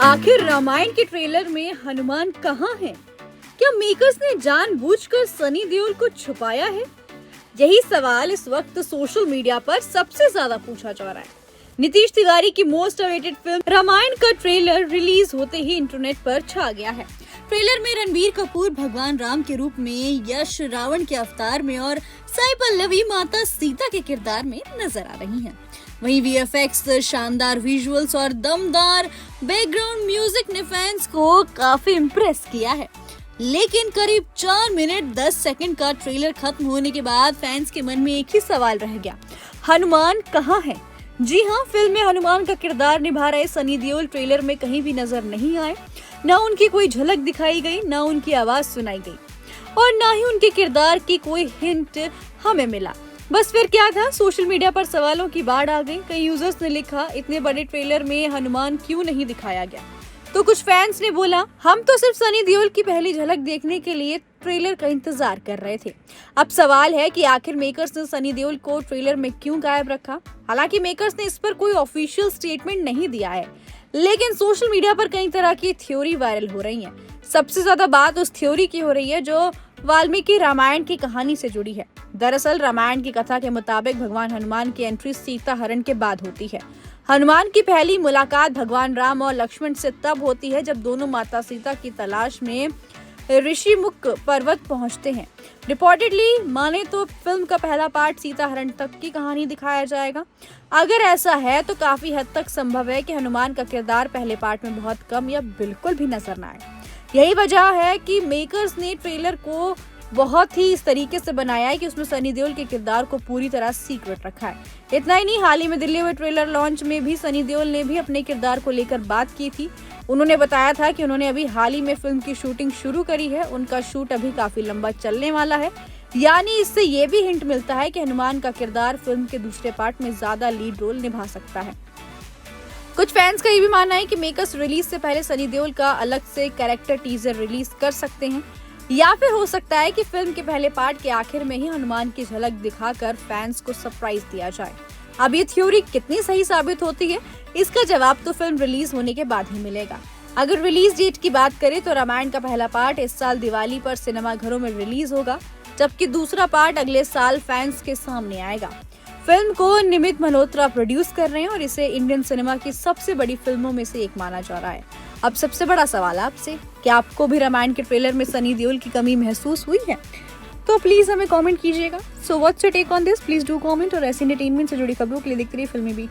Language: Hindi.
आखिर रामायण के ट्रेलर में हनुमान कहाँ है? क्या मेकर्स ने जानबूझकर सनी देओल को छुपाया है? यही सवाल इस वक्त सोशल मीडिया पर सबसे ज्यादा पूछा जा रहा है। नीतीश तिवारी की मोस्ट अवेटेड फिल्म रामायण का ट्रेलर रिलीज होते ही इंटरनेट पर छा गया है। ट्रेलर में रणबीर कपूर भगवान राम के रूप में, यश रावण के अवतार में और साई पल्लवी माता सीता के किरदार में नजर आ रही हैं। वहीं वीएफएक्स, शानदार विजुअल्स और दमदार बैकग्राउंड म्यूजिक ने फैंस को काफी इम्प्रेस किया है। लेकिन करीब 4 मिनट 10 सेकंड का ट्रेलर खत्म होने के बाद फैंस के मन में एक ही सवाल रह गया, हनुमान कहाँ है? जी हाँ, फिल्म में हनुमान का किरदार निभा रहे सनी देओल ट्रेलर में कहीं भी नजर नहीं आए। न उनकी कोई झलक दिखाई गई, न उनकी आवाज सुनाई गई और न ही उनके किरदार की कोई हिंट हमें मिला। बस फिर क्या था, सोशल मीडिया पर सवालों की बाढ़ आ गई। कई यूजर्स ने लिखा, इतने बड़े ट्रेलर में हनुमान क्यों नहीं दिखाया गया? तो कुछ फैंस ने बोला, हम तो सिर्फ सनी देओल की पहली झलक देखने के लिए ट्रेलर का इंतजार कर रहे थे। अब सवाल है कि आखिर मेकर्स ने सनी देओल को ट्रेलर में क्यों गायब रखा? हालांकि मेकर्स ने इस पर कोई ऑफिशियल स्टेटमेंट नहीं दिया है, लेकिन सोशल मीडिया पर कई तरह की थ्योरी वायरल हो रही है। सबसे ज्यादा बात उस थ्योरी की हो रही है जो वाल्मीकि रामायण की कहानी से जुड़ी है। दरअसल रामायण की कथा के मुताबिक भगवान हनुमान की एंट्री सीता हरण के बाद होती है। हनुमान की पहली मुलाकात भगवान राम और लक्ष्मण से तब होती है जब दोनों माता सीता की तलाश में ऋषिमुख पर्वत पहुंचते हैं। रिपोर्टेडली माने तो फिल्म का पहला पार्ट सीता हरण तक की कहानी दिखाया जाएगा। अगर ऐसा है तो काफी हद तक संभव है कि हनुमान का किरदार पहले पार्ट में बहुत कम या बिल्कुल भी नजर न आए। यही वजह है कि मेकर्स ने ट्रेलर को बहुत ही इस तरीके से बनाया है कि उसमें सनी देओल के किरदार को पूरी तरह सीक्रेट रखा है। इतना ही नहीं, हाल ही में दिल्ली हुए ट्रेलर लॉन्च में भी सनी देओल ने भी अपने किरदार को लेकर बात की थी। उन्होंने बताया था कि उन्होंने अभी हाल ही में फिल्म की शूटिंग शुरू करी है। उनका शूट अभी काफी लंबा चलने वाला है। यानी इससे ये भी हिंट मिलता है कि हनुमान का किरदार फिल्म के दूसरे पार्ट में ज्यादा लीड रोल निभा सकता है। कुछ फैंस का ये भी मानना है कि मेकर्स रिलीज से पहले सनी देओल का अलग से कैरेक्टर टीजर रिलीज कर सकते हैं, या फिर हो सकता है कि फिल्म के पहले पार्ट के आखिर में ही हनुमान की झलक दिखाकर फैंस को सरप्राइज दिया जाए। अब ये थ्योरी कितनी सही साबित होती है, इसका जवाब तो फिल्म रिलीज होने के बाद ही मिलेगा। अगर रिलीज डेट की बात करें तो रामायण का पहला पार्ट इस साल दिवाली पर सिनेमाघरों में रिलीज होगा, जबकि दूसरा पार्ट अगले साल फैंस के सामने आएगा। फिल्म को निमित मल्होत्रा प्रोड्यूस कर रहे हैं और इसे इंडियन सिनेमा की सबसे बड़ी फिल्मों में से एक माना जा रहा है। अब सबसे बड़ा सवाल आपसे, क्या आपको भी रामायण के ट्रेलर में सनी देओल की कमी महसूस हुई है? तो प्लीज हमें कमेंट कीजिएगा। So what's your take on this? Please do comment और ऐसी एंटरटेनमेंट से जुड़ी खबरों के लिए देखते रहिए फिल्मी बीट।